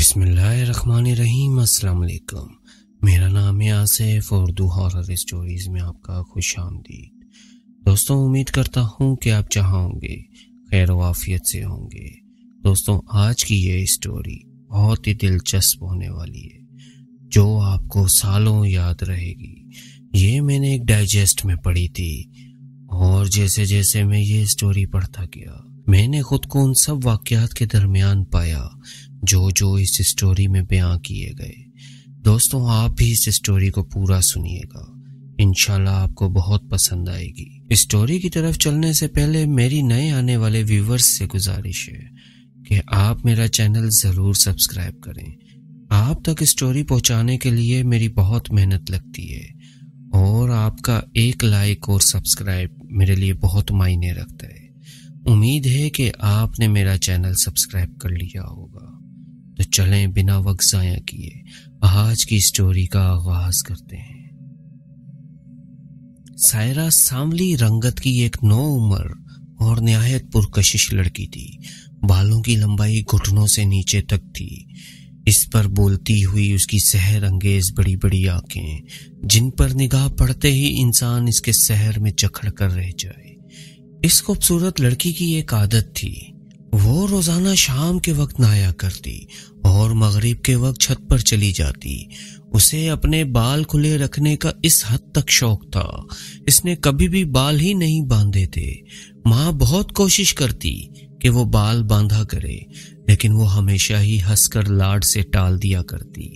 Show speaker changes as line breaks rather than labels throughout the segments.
بسم اللہ الرحمن الرحیم۔ السلام علیکم، میرا نام ہے آصف اور اردو ہارر اسٹوریز میں آپ کا خوش آمدید۔ دوستوں، امید کرتا ہوں کہ آپ جہاں ہوں گے خیر و عافیت سے ہوں گے۔ دوستوں، آج کی یہ اسٹوری بہت ہی دلچسپ ہونے والی ہے جو آپ کو سالوں یاد رہے گی۔ یہ میں نے ایک ڈائجسٹ میں پڑھی تھی اور جیسے جیسے میں یہ اسٹوری پڑھتا گیا میں نے خود کو ان سب واقعات کے درمیان پایا جو اس اسٹوری میں بیان کیے گئے۔ دوستوں، آپ بھی اس اسٹوری کو پورا سنیے گا، انشاءاللہ آپ کو بہت پسند آئے گی۔ اسٹوری کی طرف چلنے سے پہلے میری نئے آنے والے ویورز سے گزارش ہے کہ آپ میرا چینل ضرور سبسکرائب کریں۔ آپ تک اسٹوری پہنچانے کے لیے میری بہت محنت لگتی ہے اور آپ کا ایک لائک اور سبسکرائب میرے لیے بہت معنی رکھتا ہے۔ امید ہے کہ آپ نے میرا چینل سبسکرائب کر لیا ہوگا۔ تو چلیں بنا وقت ضائع کیے آج کی اسٹوری کا آغاز کرتے ہیں۔ سائرہ سانولی رنگت کی ایک نو عمر اور نہایت پرکشش لڑکی تھی۔ بالوں کی لمبائی گھٹنوں سے نیچے تک تھی۔ اس پر بولتی ہوئی اس کی سحر انگیز بڑی بڑی آنکھیں جن پر نگاہ پڑتے ہی انسان اس کے سحر میں جکڑ کر رہ جائے۔ اس خوبصورت لڑکی کی ایک عادت تھی، وہ روزانہ شام کے وقت نہایا کرتی اور مغرب کے وقت چھت پر چلی جاتی۔ اسے اپنے بال کھلے رکھنے کا اس حد تک شوق تھا، اس نے کبھی بھی بال ہی نہیں باندھے تھے۔ ماں بہت کوشش کرتی کہ وہ بال باندھا کرے لیکن وہ ہمیشہ ہی ہنس کر لاڈ سے ٹال دیا کرتی۔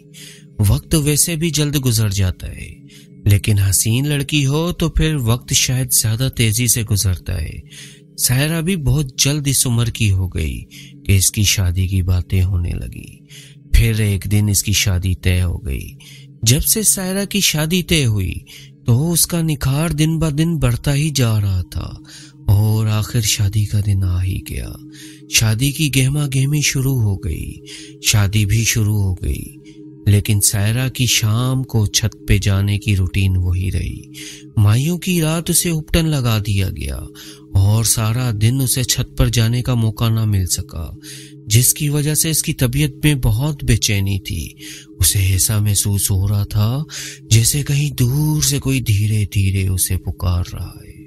وقت ویسے بھی جلد گزر جاتا ہے لیکن حسین لڑکی ہو تو پھر وقت شاید زیادہ تیزی سے گزرتا ہے۔ سائرہ بھی بہت جلد اس عمر کی ہو گئی کہ اس کی شادی کی باتیں ہونے لگی۔ پھر ایک دن اس کی شادی طے ہو گئی۔ جب سے سائرہ کی شادی طے ہوئی تو اس کا نکھار دن بہ دن بڑھتا ہی جا رہا تھا اور آخر شادی کا دن آ ہی گیا۔ شادی کی گہما گہمی شروع ہو گئی، شادی بھی شروع ہو گئی لیکن سائرہ کی شام کو چھت پہ جانے کی روٹین وہی رہی۔ مائیوں کی رات اسے اپٹن لگا دیا گیا اور سارا دن اسے چھت پر جانے کا موقع نہ مل سکا، جس کی وجہ سے اس کی طبیعت میں بہت بے چینی تھی۔ اسے ایسا محسوس ہو رہا تھا جیسے کہیں دور سے کوئی دھیرے دھیرے اسے پکار رہا ہے۔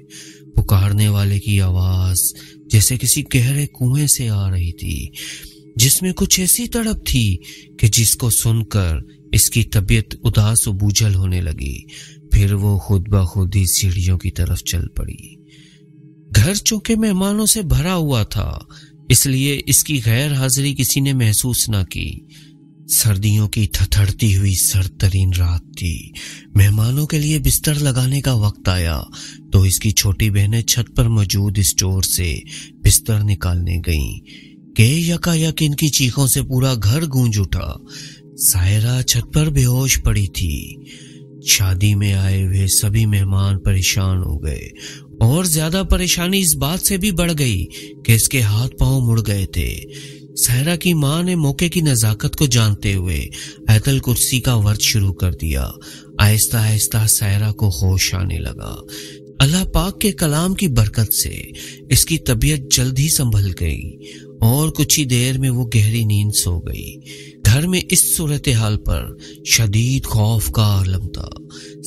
پکارنے والے کی آواز جیسے کسی گہرے کنویں سے آ رہی تھی جس میں کچھ ایسی تڑپ تھی کہ جس کو سن کر اس کی طبیعت اداس و بوجھل ہونے لگی۔ پھر وہ خود بخود ہی سیڑھیوں کی طرف چل پڑی۔ گھر چونکہ مہمانوں سے بھرا ہوا تھا اس لیے اس کی غیر حاضری کسی نے محسوس نہ کی۔ سردیوں کی تھتھڑتی ہوئی سرد ترین رات تھی۔ مہمانوں کے لیے بستر لگانے کا وقت آیا تو اس کی چھوٹی بہنیں چھت پر موجود اسٹور سے بستر نکالنے گئیں کہ یکایک ان کی چیخوں سے پورا گھر گونج اٹھا۔ سائرہ چھت پر بے ہوش پڑی تھی۔ شادی میں آئے ہوئے سبھی مہمان پریشان ہو گئے اور زیادہ پریشانی اس بات سے بھی بڑھ گئی کہ اس کے ہاتھ پاؤں مڑ گئے تھے۔ سائرہ کی ماں نے موقع کی نزاکت کو جانتے ہوئے آیت الکرسی کا ورد شروع کر دیا۔ آہستہ آہستہ سائرہ کو ہوش آنے لگا۔ اللہ پاک کے کلام کی برکت سے اس کی طبیعت جلد ہی سنبھل گئی اور کچھ ہی دیر میں وہ گہری نیند سو گئی۔ گھر میں اس صورتحال پر شدید خوف کا عالم تھا۔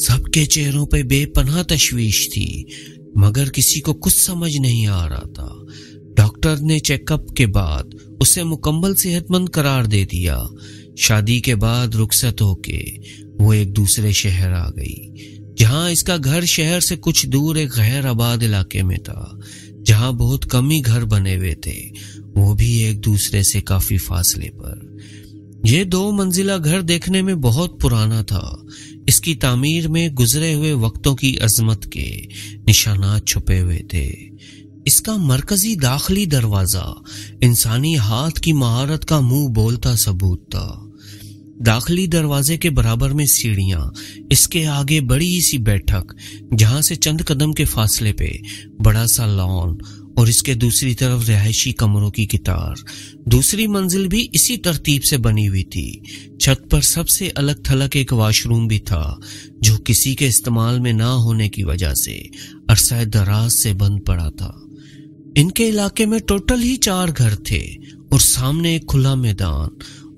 سب کے چہروں پہ بے پناہ تشویش تھی مگر کسی کو کچھ سمجھ نہیں آ رہا تھا۔ ڈاکٹر نے چیک اپ کے بعد اسے مکمل صحت مند قرار دے دیا۔ شادی کے بعد رخصت ہو کے وہ ایک دوسرے شہر آ گئی جہاں اس کا گھر شہر سے کچھ دور ایک غیر آباد علاقے میں تھا جہاں بہت کم ہی گھر بنے ہوئے تھے، وہ بھی ایک دوسرے سے کافی فاصلے پر۔ یہ 2 منزلہ گھر دیکھنے میں بہت پرانا تھا۔ اس کی تعمیر میں گزرے ہوئے وقتوں کی عظمت کے نشانات چھپے ہوئے تھے۔ اس کا مرکزی داخلی دروازہ انسانی ہاتھ کی مہارت کا منہ بولتا ثبوت تھا۔ داخلی دروازے کے برابر میں سیڑھیاں، اس کے آگے بڑی سی بیٹھک جہاں سے چند قدم کے فاصلے پہ بڑا سا لان اور اس کے دوسری طرف رہائشی کمروں کی قطار۔ دوسری منزل بھی اسی ترتیب سے بنی ہوئی تھی۔ چھت پر سب سے الگ تھلگ ایک واش روم بھی تھا جو کسی کے استعمال میں نہ ہونے کی وجہ سے عرصہ دراز سے بند پڑا تھا۔ ان کے علاقے میں ٹوٹل ہی 4 گھر تھے اور سامنے ایک کھلا میدان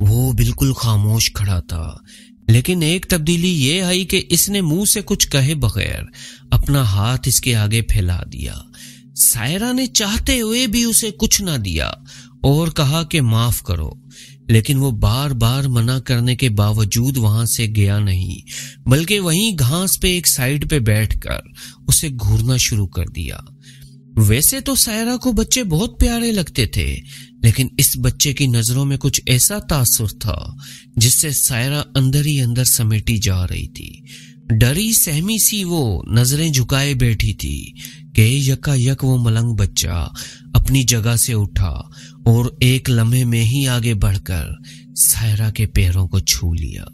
وہ بالکل خاموش کھڑا تھا، لیکن ایک تبدیلی یہ آئی کہ اس نے منہ سے کچھ کہے بغیر اپنا ہاتھ اس کے آگے پھیلا دیا۔ سائرہ نے چاہتے ہوئے بھی اسے کچھ نہ دیا اور کہا کہ معاف کرو، لیکن وہ بار بار منع کرنے کے باوجود وہاں سے گیا نہیں، بلکہ وہیں گھاس پہ ایک سائیڈ پہ بیٹھ کر اسے گھورنا شروع کر دیا۔ ویسے تو سائرہ کو بچے بہت پیارے لگتے تھے، لیکن اس بچے کی نظروں میں کچھ ایسا تاثر تھا جس سے سائرہ اندر ہی اندر سمیٹی جا رہی تھی۔ ڈری سہمی سی وہ نظریں جھکائے بیٹھی تھی کہ یکا یک وہ ملنگ بچہ اپنی جگہ سے اٹھا اور ایک لمحے میں ہی آگے بڑھ کر سائرہ کے پیروں کو چھو لیا۔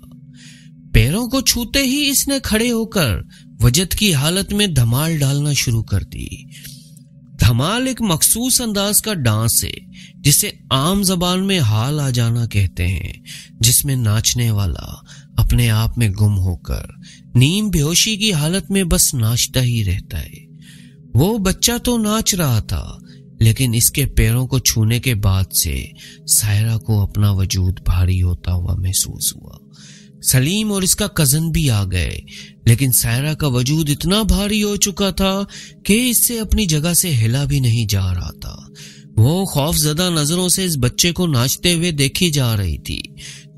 پیروں کو چھوتے ہی اس نے کھڑے ہو کر وجد کی حالت میں دھمال ڈالنا شروع کر دی۔ دھمال ایک مخصوص انداز کا ڈانس ہے جسے عام زبان میں حال آ جانا کہتے ہیں، جس میں ناچنے والا اپنے آپ میں گم ہو کر نیم بے ہوشی کی حالت میں بس ناچتا ہی رہتا ہے۔ وہ بچہ تو ناچ رہا تھا، لیکن اس کے پیروں کو چھونے کے بعد سے سائرہ کو اپنا وجود بھاری ہوتا ہوا محسوس ہوا۔ سلیم اور اس کا کزن بھی آ گئے، لیکن سائرہ کا وجود اتنا بھاری ہو چکا تھا کہ اس سے اپنی جگہ سے ہلا بھی نہیں جا رہا تھا۔ وہ خوف زدہ نظروں سے اس بچے کو ناچتے ہوئے دیکھی جا رہی تھی۔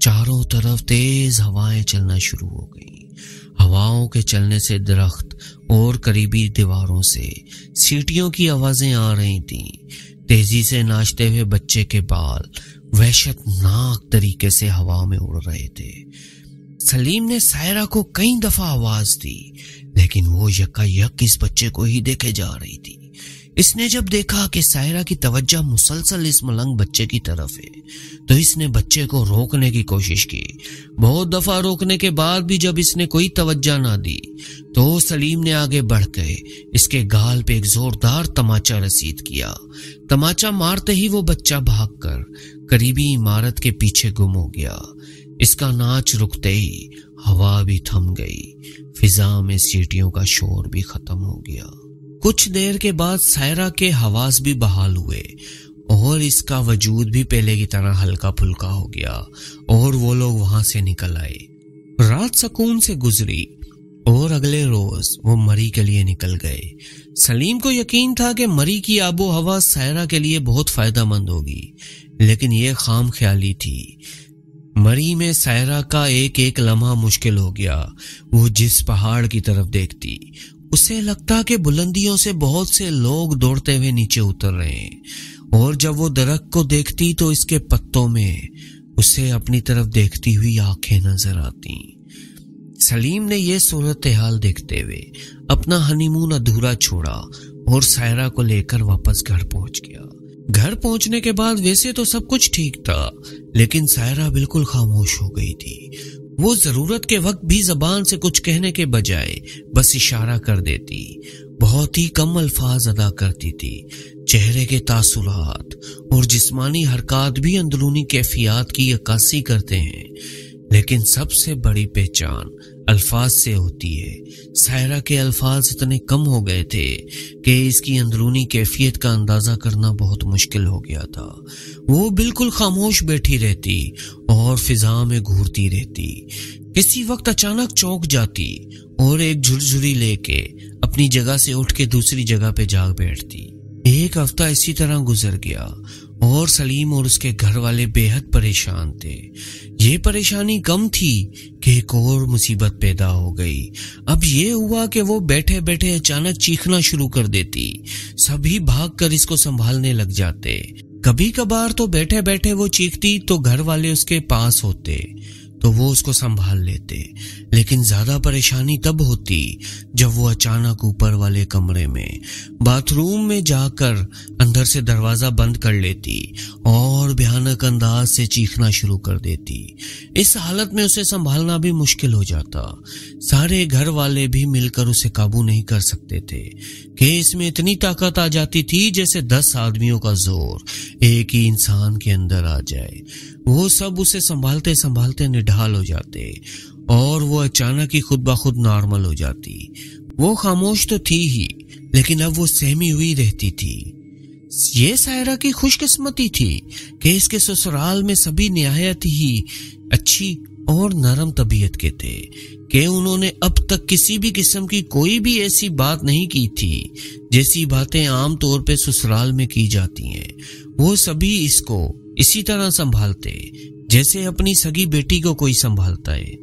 چاروں طرف تیز ہوائیں چلنا شروع ہو گئیں۔ ہواؤں کے چلنے سے درخت اور قریبی دیواروں سے سیٹیوں کی آوازیں آ رہی تھیں۔ تیزی سے ناچتے ہوئے بچے کے بال وحشت ناک طریقے سے ہوا میں اڑ رہے تھے۔ سلیم نے سائرہ کو کئی دفعہ آواز دی، لیکن وہ یکا یک اس بچے کو ہی دیکھے جا رہی تھی۔ اس نے جب دیکھا کہ سائرہ کی توجہ مسلسل اس ملنگ بچے کی طرف ہے تو اس نے بچے کو روکنے کی کوشش کی۔ بہت دفعہ روکنے کے بعد بھی جب اس نے کوئی توجہ نہ دی تو سلیم نے آگے بڑھ کے اس کے گال پہ ایک زوردار تماچا رسید کیا۔ تماچا مارتے ہی وہ بچہ بھاگ کر قریبی عمارت کے پیچھے گم ہو گیا۔ اس کا ناچ رکتے ہی ہوا بھی تھم گئی، فضا میں سیٹیوں کا شور بھی ختم ہو گیا۔ کچھ دیر کے بعد سائرہ کے حواس بھی بحال ہوئے اور اس کا وجود بھی پہلے کی طرح ہلکا پھلکا ہو گیا اور وہ لوگ وہاں سے نکل آئے۔ رات سکون سے گزری اور اگلے روز وہ مری کے لیے نکل گئے۔ سلیم کو یقین تھا کہ مری کی آب و ہوا سائرہ کے لیے بہت فائدہ مند ہوگی، لیکن یہ خام خیالی تھی۔ مری میں سائرہ کا ایک ایک لمحہ مشکل ہو گیا۔ وہ جس پہاڑ کی طرف دیکھتی اسے لگتا کہ بلندیوں سے بہت سے لوگ دوڑتے ہوئے نیچے اتر رہے ہیں، اور جب وہ درخت کو دیکھتی تو اس کے پتوں میں اسے اپنی طرف دیکھتی ہوئی آنکھیں نظر آتی۔ سلیم نے یہ صورتحال دیکھتے ہوئے اپنا ہنی مون ادھورا چھوڑا اور سائرہ کو لے کر واپس گھر پہنچ گیا۔ گھر پہنچنے کے بعد ویسے تو سب کچھ ٹھیک تھا، لیکن سائرہ بالکل خاموش ہو گئی تھی۔ وہ ضرورت کے وقت بھی زبان سے کچھ کہنے کے بجائے بس اشارہ کر دیتی، بہت ہی کم الفاظ ادا کرتی تھی۔ چہرے کے تاثرات اور جسمانی حرکات بھی اندرونی کیفیات کی عکاسی کرتے ہیں، لیکن سب سے بڑی پہچان الفاظ سے ہوتی ہے۔ سائرہ کے الفاظ اتنے کم ہو گئے تھے کہ اس کی اندرونی کیفیت کا اندازہ کرنا بہت مشکل ہو گیا تھا۔ وہ بالکل خاموش بیٹھی رہتی اور فضا میں گھورتی رہتی۔ کسی وقت اچانک چونک جاتی اور ایک جھرجھری لے کے اپنی جگہ سے اٹھ کے دوسری جگہ پہ جا بیٹھتی۔ ایک ہفتہ اسی طرح گزر گیا اور سلیم اور اس کے گھر والے بے حد پریشان تھے۔ یہ پریشانی کم تھی کہ ایک اور مصیبت پیدا ہو گئی۔ اب یہ ہوا کہ وہ بیٹھے بیٹھے اچانک چیخنا شروع کر دیتی۔ سبھی بھاگ کر اس کو سنبھالنے لگ جاتے۔ کبھی کبھار تو بیٹھے بیٹھے وہ چیختی تو گھر والے اس کے پاس ہوتے تو وہ اس کو سنبھال لیتے، لیکن زیادہ پریشانی تب ہوتی جب وہ اچانک اوپر والے کمرے میں باتھ روم میں جا کر اندر سے دروازہ بند کر لیتی اور بھیانک انداز سے چیخنا شروع کر دیتی۔ اس حالت میں اسے سنبھالنا بھی مشکل ہو جاتا۔ سارے گھر والے بھی مل کر اسے قابو نہیں کر سکتے تھے کہ اس میں اتنی طاقت آ جاتی تھی جیسے 10 آدمیوں کا زور ایک ہی انسان کے اندر آ جائے۔ وہ سب اسے سنبھالتے سنبھالتے نڈھال ہو جاتے اور وہ اچانک ہی خود بخود نارمل ہو جاتی۔ وہ خاموش تو تھی ہی، لیکن اب وہ سہمی ہوئی رہتی تھی۔ یہ سائرہ کی خوش قسمتی تھی کہ اس کے سسرال میں سبھی نہایت ہی اچھی اور نرم طبیعت کے تھے کہ انہوں نے اب تک کسی بھی قسم کی کوئی بھی ایسی بات نہیں کی تھی جیسی باتیں عام طور پہ سسرال میں کی جاتی ہیں۔ وہ سبھی اس کو اسی طرح سنبھالتے جیسے اپنی سگی بیٹی کو کوئی سنبھالتا ہے۔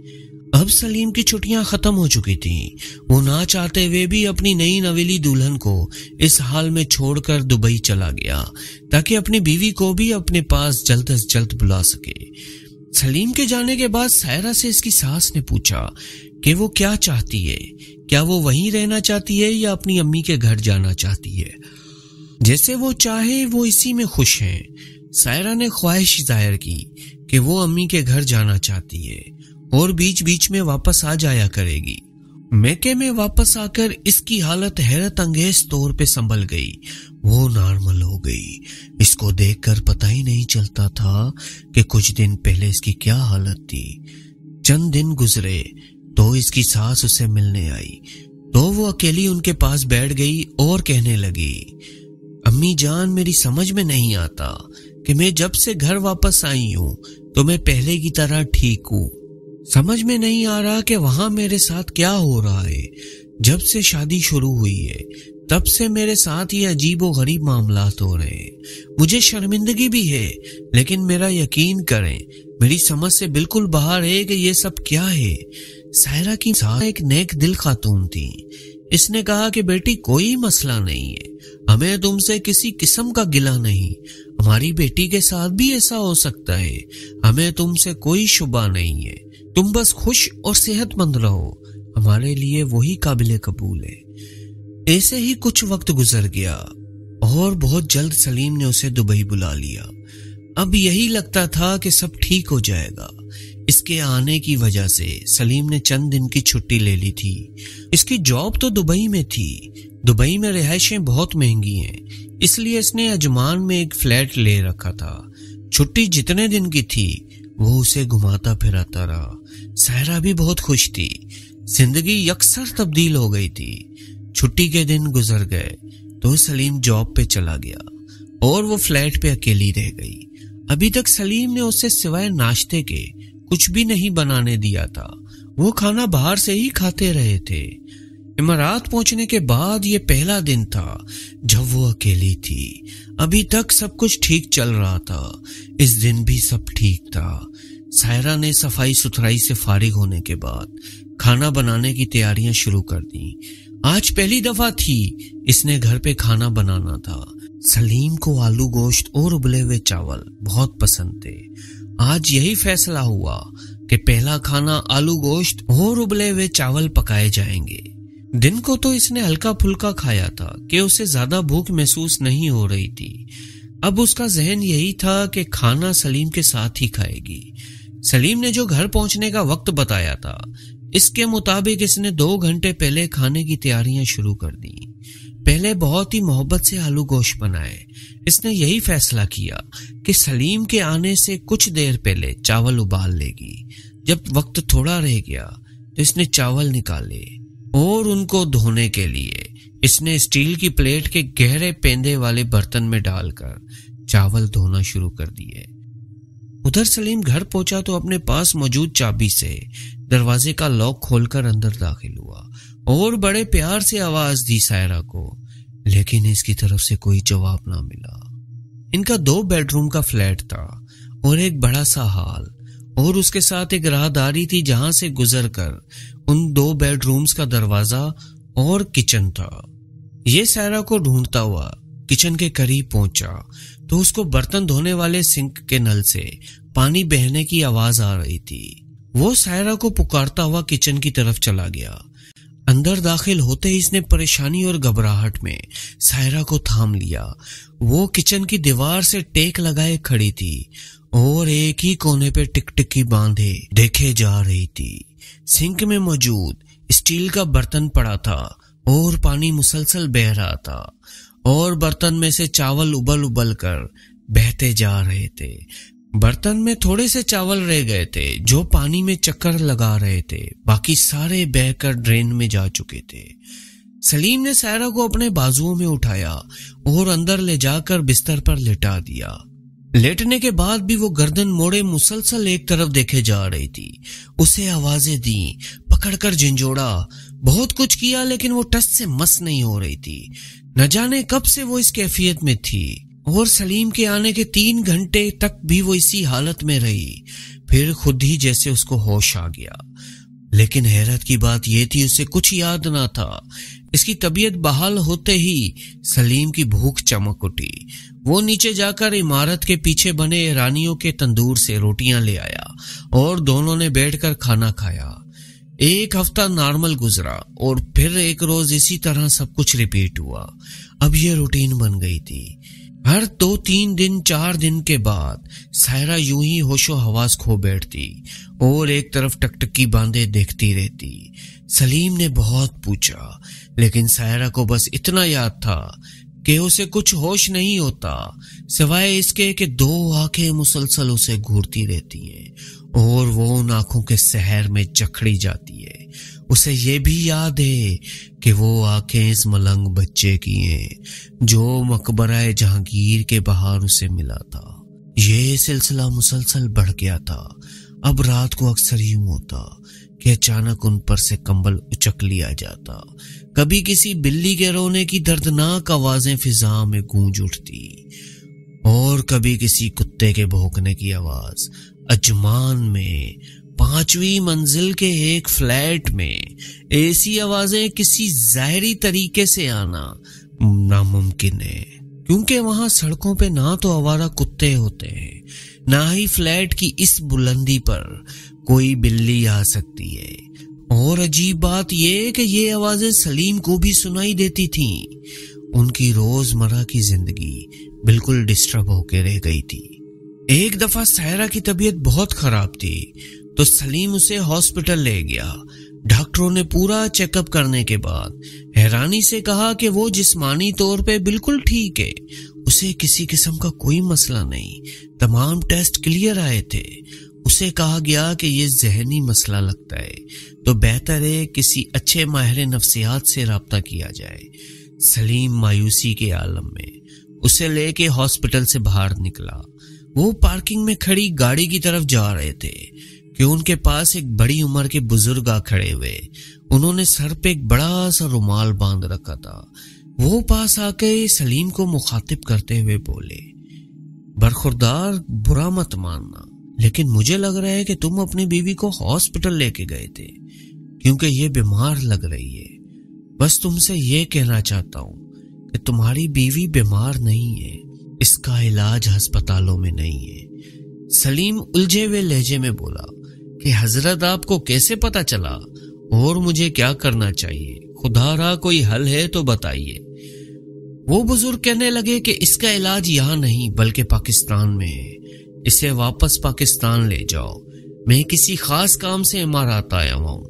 اب سلیم کی چھٹیاں ختم ہو چکی تھیں۔ وہ نہ چاہتے ہوئے بھی اپنی نئی نویلی دلہن کو اس حال میں چھوڑ کر دبئی چلا گیا تاکہ اپنی بیوی کو بھی اپنے پاس جلد از جلد بلا سکے۔ سلیم کے جانے کے بعد سائرہ سے اس کی ساس نے پوچھا کہ وہ کیا چاہتی ہے، کیا وہ وہیں رہنا چاہتی ہے یا اپنی امی کے گھر جانا چاہتی ہے۔ جیسے وہ چاہے، وہ اسی میں خوش ہیں۔ سائرہ نے خواہش ظاہر کی کہ وہ امی کے گھر جانا چاہتی ہے اور بیچ بیچ میں واپس آ جایا کرے گی۔ میکے میں واپس آ کر اس کی حالت حیرت انگیز طور پہ سنبھل گئی۔ وہ نارمل ہو گئی۔ اس کو دیکھ کر پتہ ہی نہیں چلتا تھا کہ کچھ دن پہلے اس کی کیا حالت تھی۔ چند دن گزرے تو اس کی ساس اسے ملنے آئی تو وہ اکیلی ان کے پاس بیٹھ گئی اور کہنے لگی، امی جان، میری سمجھ میں نہیں آتا کہ میں جب سے گھر واپس آئی ہوں تو میں پہلے کی طرح ٹھیک ہوں۔ سمجھ میں نہیں آ رہا کہ وہاں میرے ساتھ کیا ہو رہا ہے۔ جب سے شادی شروع ہوئی ہے تب سے میرے ساتھ یہ عجیب و غریب معاملات ہو رہے ہیں۔ مجھے شرمندگی بھی ہے، لیکن میرا یقین کریں میری سمجھ سے بالکل باہر ہے کہ یہ سب کیا ہے۔ سائرہ کی ساس ایک نیک دل خاتون تھی۔ اس نے کہا کہ بیٹی، کوئی مسئلہ نہیں ہے، ہمیں تم سے کسی قسم کا گلہ نہیں، ہماری بیٹی کے ساتھ بھی ایسا ہو سکتا ہے، ہمیں تم سے کوئی شبہ نہیں ہے، تم بس خوش اور صحت مند رہو، ہمارے لیے وہی قابل قبول ہے۔ ایسے ہی کچھ وقت گزر گیا اور بہت جلد سلیم نے اسے دبئی بلا لیا۔ اب یہی لگتا تھا کہ سب ٹھیک ہو جائے گا۔ اس کے آنے کی وجہ سے سلیم نے چند دن کی چھٹی لے لی تھی۔ اس کی جاب تو دبئی میں تھی۔ دبئی میں رہائشیں بہت مہنگی ہیں، اس لیے اس نے اجمان میں ایک فلیٹ لے رکھا تھا۔ چھٹی جتنے دن کی تھی وہ اسے گھماتا پھراتا رہا۔ سائرہ بھی بہت خوش تھی۔ زندگی یکسر تبدیل ہو گئی تھی۔ چھٹی کے دن گزر گئے تو سلیم جاب پہ چلا گیا اور وہ فلیٹ پہ اکیلی رہ گئی۔ ابھی تک سلیم نے اسے سوائے ناشتے کے کچھ بھی نہیں بنانے دیا تھا۔ وہ کھانا باہر سے ہی کھاتے رہے تھے۔ امارات پہنچنے کے بعد یہ پہلا دن تھا جب وہ اکیلی تھی۔ ابھی تک سب کچھ ٹھیک چل رہا تھا، اس دن بھی سب ٹھیک تھا۔ سائرہ نے صفائی ستھرائی سے فارغ ہونے کے بعد کھانا بنانے کی تیاریاں شروع کر دیں۔ آج پہلی دفعہ تھی اس نے گھر پہ کھانا بنانا تھا۔ سلیم کو آلو گوشت اور ابلے ہوئے چاول بہت پسند تھے۔ آج یہی فیصلہ ہوا کہ پہلا کھانا آلو گوشت اور ابلے ہوئے چاول پکائے جائیں گے۔ دن کو تو اس نے ہلکا پھلکا کھایا تھا کہ اسے زیادہ بھوک محسوس نہیں ہو رہی تھی۔ اب اس کا ذہن یہی تھا کہ کھانا سلیم کے ساتھ ہی کھائے گی۔ سلیم نے جو گھر پہنچنے کا وقت بتایا تھا اس کے مطابق اس نے 2 گھنٹے پہلے کھانے کی تیاریاں شروع کر دی۔ پہلے بہت ہی محبت سے آلو گوشت بنائے۔ اس نے یہی فیصلہ کیا کہ سلیم کے آنے سے کچھ دیر پہلے چاول ابال لے گی۔ جب وقت تھوڑا رہ گیا تو اس نے چاول نکالے اور ان کو دھونے کے لیے اس نے اسٹیل کی پلیٹ کے گہرے پیندے والے برتن میں ڈال کر چاول دھونا شروع کر دیے۔ ادھر سلیم گھر پہنچا تو اپنے پاس موجود چابی سے دروازے کا لاک کھول کر اندر داخل ہوا اور بڑے پیار سے آواز دی سائرہ کو، لیکن اس کی طرف سے کوئی جواب نہ ملا۔ ان کا 2 بیڈ روم کا فلیٹ تھا اور ایک بڑا سا ہال اور اس کے ساتھ ایک راہداری تھی جہاں سے گزر کر ان 2 بیڈ رومز کا دروازہ اور کچن تھا۔ یہ سائرہ کو ڈھونڈتا ہوا کچن کے قریب پہنچا تو اس کو برتن دھونے والے سنک کے نل سے پانی بہنے کی آواز آ رہی تھی۔ وہ سائرہ کو پکارتا ہوا کچن کی طرف چلا گیا۔ اندر داخل ہوتے ہی اس نے پریشانی اور گھبراہٹ میں سائرہ کو تھام لیا۔ وہ کچن کی دیوار سے ٹیک لگائے کھڑی تھی اور ایک ہی کونے پہ ٹکٹکی باندھے دیکھے جا رہی تھی۔ سنک میں موجود اسٹیل کا برتن پڑا تھا اور پانی مسلسل بہہ رہا تھا اور برتن میں سے چاول ابل ابل کر بہتے جا رہے تھے۔ برتن میں تھوڑے سے چاول رہ گئے تھے جو پانی میں چکر لگا رہے تھے، باقی سارے بہہ کر ڈرین میں جا چکے تھے۔ سلیم نے سائرہ کو اپنے بازوؤں میں اٹھایا اور اندر لے جا کر بستر پر لٹا دیا۔ لیٹنے کے بعد بھی وہ گردن موڑے مسلسل ایک طرف دیکھے جا رہی تھی۔ اسے آوازیں دیں، پکڑ کر جھنجھوڑا، بہت کچھ کیا، لیکن وہ ٹس سے مس نہیں ہو رہی تھی۔ نہ جانے کب سے وہ اس کیفیت میں تھی، اور سلیم کے آنے کے 3 گھنٹے تک بھی وہ اسی حالت میں رہی۔ پھر خود ہی جیسے اس کو ہوش آ گیا، لیکن حیرت کی بات یہ تھی اسے کچھ یاد نہ تھا۔ اس کی طبیعت بحال ہوتے ہی سلیم کی بھوک چمک اٹھی۔ وہ نیچے جا کر عمارت کے پیچھے بنے ایرانیوں کے تندور سے روٹیاں لے آیا اور دونوں نے بیٹھ کر کھانا کھایا۔ 1 ہفتہ نارمل گزرا اور پھر ایک روز اسی طرح سب کچھ ریپیٹ ہوا۔ اب یہ روٹین بن گئی تھی۔ ہر 2-3 دن 4 دن کے بعد سائرہ یوں ہی ہوش و حواس کھو بیٹھتی اور ایک طرف ٹکٹکی باندھے دیکھتی رہتی۔ سلیم نے بہت پوچھا، لیکن سائرہ کو بس اتنا یاد تھا کہ اسے کچھ ہوش نہیں ہوتا سوائے اس کے کہ 2 آنکھیں مسلسل اسے گھورتی رہتی ہیں اور وہ ان آنکھوں کے سحر میں جکڑی جاتی ہے۔ اسے یہ بھی یاد ہے کہ وہ آنکھیں اس ملنگ بچے کی ہیں جو مقبرہ جہانگیر کے باہر اسے ملا تھا۔ یہ سلسلہ مسلسل بڑھ گیا تھا۔ اب رات کو اکثر یوں ہوتا کہ اچانک ان پر سے کمبل اچک لیا جاتا، کبھی کسی بلی کے رونے کی دردناک آوازیں فضا میں گونج اٹھتی، اور کبھی کسی کتے کے بھونکنے کی آواز۔ اجمان میں 5ویں منزل کے ایک فلیٹ میں ایسی آوازیں کسی ظاہری طریقے سے آنا ناممکن ہے، کیونکہ وہاں سڑکوں پہ نہ تو آوارہ کتے ہوتے ہیں، نہ ہی فلیٹ کی اس بلندی پر کوئی بلی آ سکتی ہے۔ اور عجیب بات یہ کہ یہ آوازیں سلیم کو بھی سنائی دیتی تھیں۔ ان کی روزمرہ کی زندگی بالکل ڈسٹرب ہو کے رہ گئی تھی۔ ایک دفعہ سائرہ کی طبیعت بہت خراب تھی تو سلیم اسے ہاسپٹل لے گیا۔ ڈاکٹروں نے پورا چیک اپ کرنے کے بعد حیرانی سے کہا کہ وہ جسمانی طور پہ بالکل ٹھیک ہے، اسے کسی قسم کا کوئی مسئلہ نہیں، تمام ٹیسٹ کلیئر آئے تھے۔ اسے کہا گیا کہ یہ ذہنی مسئلہ لگتا ہے تو بہتر ہے کسی اچھے ماہر نفسیات سے رابطہ کیا جائے۔ سلیم مایوسی کے عالم میں اسے لے کے ہاسپٹل سے باہر نکلا۔ وہ پارکنگ میں کھڑی گاڑی کی طرف جا رہے تھے کہ ان کے پاس ایک بڑی عمر کے بزرگ آ کھڑے ہوئے۔ انہوں نے سر پہ ایک بڑا سا رومال باندھ رکھا تھا۔ وہ پاس آ کے سلیم کو مخاطب کرتے ہوئے بولے، برخوردار، برا مت ماننا، لیکن مجھے لگ رہا ہے کہ تم اپنی بیوی کو ہاسپٹل لے کے گئے تھے کیونکہ یہ بیمار لگ رہی ہے۔ بس تم سے یہ کہنا چاہتا ہوں کہ تمہاری بیوی بیمار نہیں ہے، اس کا علاج ہسپتالوں میں نہیں ہے۔ سلیم الجھے ہوئے لہجے میں بولا کہ حضرت آپ کو کیسے پتا چلا اور مجھے کیا کرنا چاہیے؟ خدا را کوئی حل ہے تو بتائیے۔ وہ بزرگ کہنے لگے کہ اس کا علاج یہاں نہیں بلکہ پاکستان میں ہے، اسے واپس پاکستان لے جاؤ۔ میں کسی خاص کام سے امارات آیا ہوں،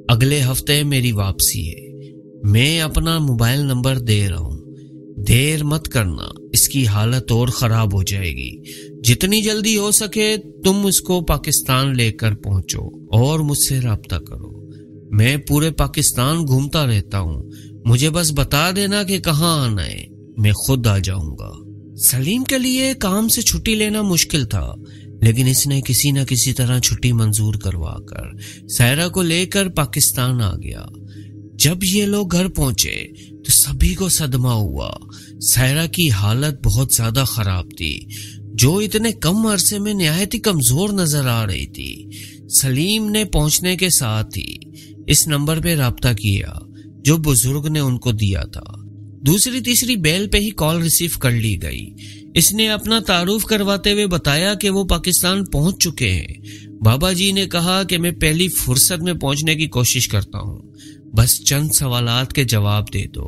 اگلے ہفتے میری واپسی ہے۔ میں اپنا موبائل نمبر دے رہا ہوں، دیر مت کرنا، اس کی حالت اور خراب ہو جائے گی۔ جتنی جلدی ہو سکے تم اس کو پاکستان لے کر پہنچو اور مجھ سے رابطہ کرو۔ میں پورے پاکستان گھومتا رہتا ہوں، مجھے بس بتا دینا کہ کہاں آنا ہے، میں خود آ جاؤں گا۔ سلیم کے لیے کام سے چھٹی لینا مشکل تھا، لیکن اس نے کسی نہ کسی طرح چھٹی منظور کروا کر سائرہ کو لے کر پاکستان آ گیا۔ جب یہ لوگ گھر پہنچے تو سبھی کو صدمہ ہوا۔ سائرہ کی حالت بہت زیادہ خراب تھی، جو اتنے کم عرصے میں نہایت ہی کمزور نظر آ رہی تھی۔ سلیم نے پہنچنے کے ساتھ ہی اس نمبر پہ رابطہ کیا جو بزرگ نے ان کو دیا تھا۔ دوسری تیسری بیل پہ ہی کال ریسیو کر لی گئی۔ اس نے اپنا تعارف کرواتے ہوئے بتایا کہ وہ پاکستان پہنچ چکے ہیں۔ بابا جی نے کہا کہ میں پہلی فرصت میں پہنچنے کی کوشش کرتا ہوں، بس چند سوالات کے جواب دے دو۔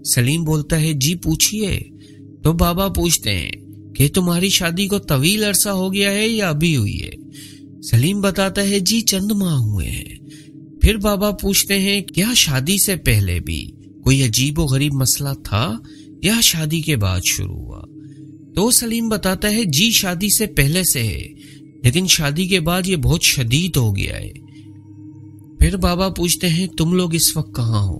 سلیم بولتا ہے جی پوچھئے۔ تو بابا پوچھتے ہیں کہ تمہاری شادی کو طویل عرصہ ہو گیا ہے یا ابھی ہوئی ہے؟ سلیم بتاتا ہے جی چند ماہ ہوئے ہیں۔ پھر بابا پوچھتے ہیں کیا شادی سے پہلے بھی کوئی عجیب و غریب مسئلہ تھا یا شادی کے بعد شروع ہوا؟ تو سلیم بتاتا ہے جی شادی سے پہلے سے ہے، لیکن شادی کے بعد یہ بہت شدید ہو گیا ہے۔ پھر بابا پوچھتے ہیں تم لوگ اس وقت کہاں ہو؟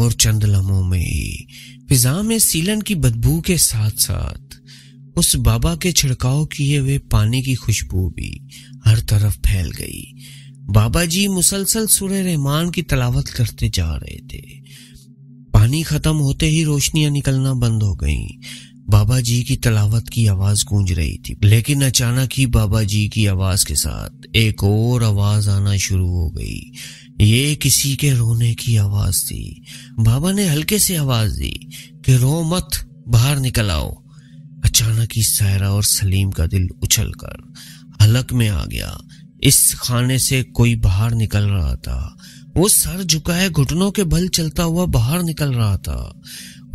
اور چند لمحوں میں ہی فضا میں سیلن کی بدبو کے ساتھ ساتھ اس بابا کے چھڑکاؤ کیے ہوئے پانی کی خوشبو بھی ہر طرف پھیل گئی۔ بابا جی مسلسل سورہ رحمان کی تلاوت کرتے جا رہے تھے۔ پانی ختم ہوتے ہی روشنیاں نکلنا بند ہو گئیں۔ بابا جی کی تلاوت کی آواز گونج رہی تھی، لیکن اچانک ہی بابا جی کی آواز کے ساتھ ایک اور آواز آنا شروع ہو گئی۔ یہ کسی کے رونے کی آواز تھی۔ بابا نے ہلکے سے آواز دی کہ رو مت، باہر نکل آؤ۔ اچانک ہی سائرہ اور سلیم کا دل اچھل کر حلق میں آ گیا۔ اس خانے سے کوئی باہر نکل رہا تھا۔ وہ سر جھکائے گھٹنوں کے بل چلتا ہوا باہر نکل رہا تھا۔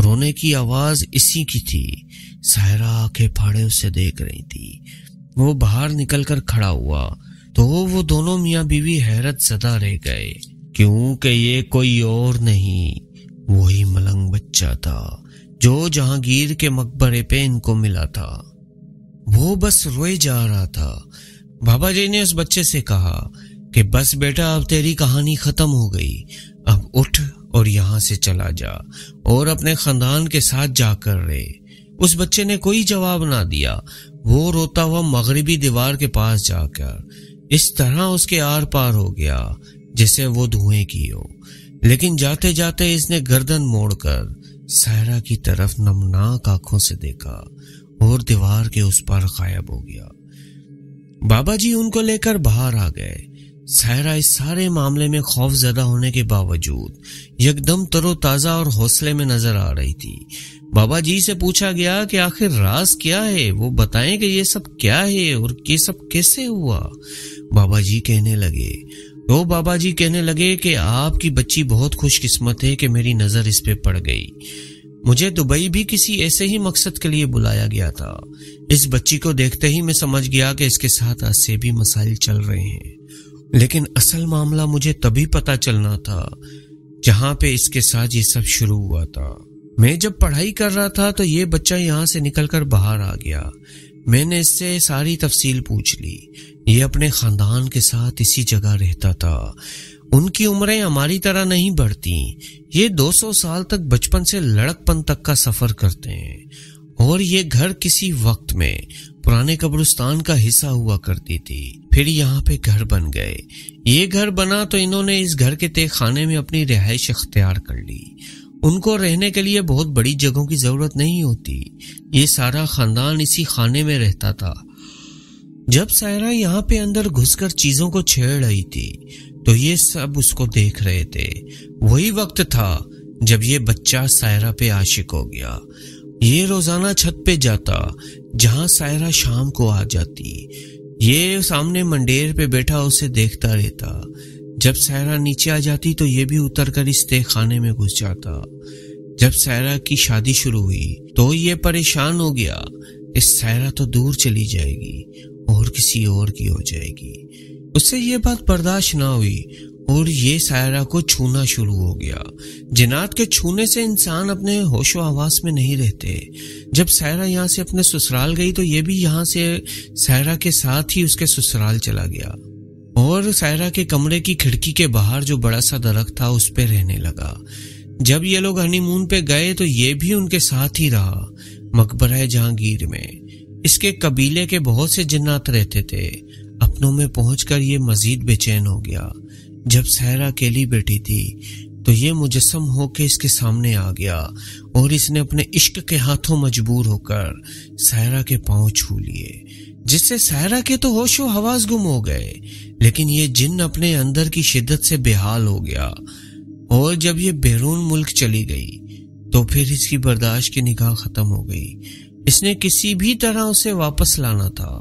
رونے کی آواز اسی کی تھی۔ سائرہ آنکھیں پھاڑے اسے دیکھ رہی تھی۔ وہ باہر نکل کر کھڑا ہوا تو وہ دونوں میاں بیوی حیرت زدہ رہ گئے، کیونکہ یہ کوئی اور نہیں، وہی ملنگ بچہ تھا جو جہانگیر کے مقبرے پہ ان کو ملا تھا۔ وہ بس روئے جا رہا تھا۔ بابا جی نے اس بچے سے کہا کہ بس بیٹا، اب تیری کہانی ختم ہو گئی، اب اٹھ اور یہاں سے چلا جا اور اپنے خاندان کے ساتھ جا کر رہے۔ اس بچے نے کوئی جواب نہ دیا۔ وہ روتا ہوا مغربی دیوار کے پاس جا کر اس طرح اس کے آر پار ہو گیا جیسے وہ دھوئیں کی ہو، لیکن جاتے جاتے اس نے گردن موڑ کر سائرہ کی طرف نمناک آنکھوں سے دیکھا اور دیوار کے اس پر غائب ہو گیا۔ بابا جی ان کو لے کر باہر آ گئے۔ سائرہ اس سارے معاملے میں خوف زدہ ہونے کے باوجود یکدم تر و تازہ اور حوصلے میں نظر آ رہی تھی۔ بابا جی سے پوچھا گیا کہ آخر راز کیا ہے، وہ بتائیں کہ یہ سب کیا ہے اور یہ سب کیسے ہوا۔ بابا جی کہنے لگے کہ آپ کی بچی بہت خوش قسمت ہے کہ میری نظر اس پہ پڑ گئی۔ مجھے دبئی بھی کسی ایسے ہی مقصد کے لیے بلایا گیا تھا۔ اس بچی کو دیکھتے ہی میں سمجھ گیا کہ اس کے ساتھ ایسے بھی مسائل چل رہے ہیں، لیکن اصل معاملہ مجھے تبھی پتا چلنا تھا جہاں پہ اس کے ساتھ یہ سب شروع ہوا تھا۔ میں جب پڑھائی کر رہا تھا تو یہ بچہ یہاں سے نکل کر باہر آ گیا۔ میں نے اس سے ساری تفصیل پوچھ لی۔ یہ اپنے خاندان کے ساتھ اسی جگہ رہتا تھا۔ ان کی عمریں ہماری طرح نہیں بڑھتی۔ یہ 200 سال تک بچپن سے لڑک پن تک کا سفر کرتے ہیں، اور یہ گھر کسی وقت میں پرانے قبرستان کا حصہ ہوا کرتی تھی، پھر یہاں پہ گھر بن گئے۔ یہ گھر بنا تو انہوں نے اس گھر کے تہ خانے میں اپنی رہائش اختیار کر لی۔ ان کو رہنے کے لیے بہت بڑی جگہوں کی ضرورت نہیں ہوتی۔ یہ سارا خاندان اسی خانے میں رہتا تھا۔ جب سائرہ یہاں پہ اندر گھس کر چیزوں کو چھیڑ رہی تھی تو یہ سب اس کو دیکھ رہے تھے۔ وہی وقت تھا جب یہ بچہ سائرہ پہ عاشق ہو گیا۔ یہ روزانہ چھت پہ جاتا جہاں سائرہ شام کو آ جاتی۔ یہ سامنے منڈیر پہ بیٹھا اسے دیکھتا رہتا۔ جب سائرہ نیچے آ جاتی تو یہ بھی اتر کر اس تہ خانے میں گھس جاتا۔ جب سائرہ کی شادی شروع ہوئی تو یہ پریشان ہو گیا کہ سائرہ تو دور چلی جائے گی اور کسی اور کی ہو جائے گی۔ اس سے یہ بات برداشت نہ ہوئی اور یہ سائرہ کو چھونا شروع ہو گیا۔ جنات کے چھونے سے انسان اپنے ہوش و حواس میں نہیں رہتے۔ جب سائرہ یہاں سے اپنے سسرال گئی تو یہ بھی یہاں سے سائرہ کے ساتھ ہی اس کے سسرال چلا گیا، اور سائرہ کے کمرے کی کھڑکی کے باہر جو بڑا سا درخت تھا اس پہ رہنے لگا۔ جب یہ لوگ ہنی مون پہ گئے تو یہ بھی ان کے ساتھ ہی رہا۔ مقبرہ جہانگیر میں اس کے قبیلے کے بہت سے جنات رہتے تھے۔ اپنوں میں پہنچ کر یہ مزید بے چین ہو گیا۔ جب سائرہ اکیلی بیٹھی تھی تو یہ مجسم ہو کے اس کے سامنے آ گیا، اور اس نے اپنے عشق کے ہاتھوں مجبور ہو کر سائرہ کے پاؤں چھو لیے، جس سے سائرہ کے تو ہوش و حواس گم ہو گئے، لیکن یہ جن اپنے اندر کی شدت سے بے حال ہو گیا۔ اور جب یہ بیرون ملک چلی گئی تو پھر اس کی برداشت کی نگاہ ختم ہو گئی۔ اس نے کسی بھی طرح اسے واپس لانا تھا،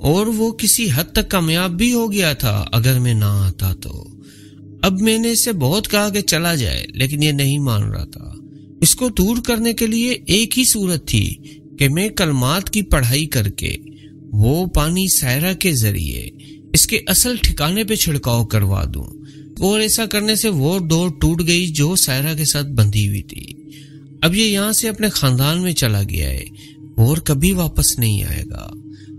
اور وہ کسی حد تک کامیاب بھی ہو گیا تھا اگر میں نہ آتا تو۔ اب میں نے اسے بہت کہا کہ چلا جائے، لیکن یہ نہیں مان رہا تھا۔ اس کو دور کرنے کے لیے ایک ہی صورت تھی کہ میں کلمات کی پڑھائی کر کے وہ پانی سائرہ کے ذریعے اس کے اصل ٹھکانے پہ چھڑکاؤ کروا دوں، اور ایسا کرنے سے وہ ڈور ٹوٹ گئی جو سائرہ کے ساتھ بندھی ہوئی تھی۔ اب یہ یہاں سے اپنے خاندان میں چلا گیا ہے اور کبھی واپس نہیں آئے گا۔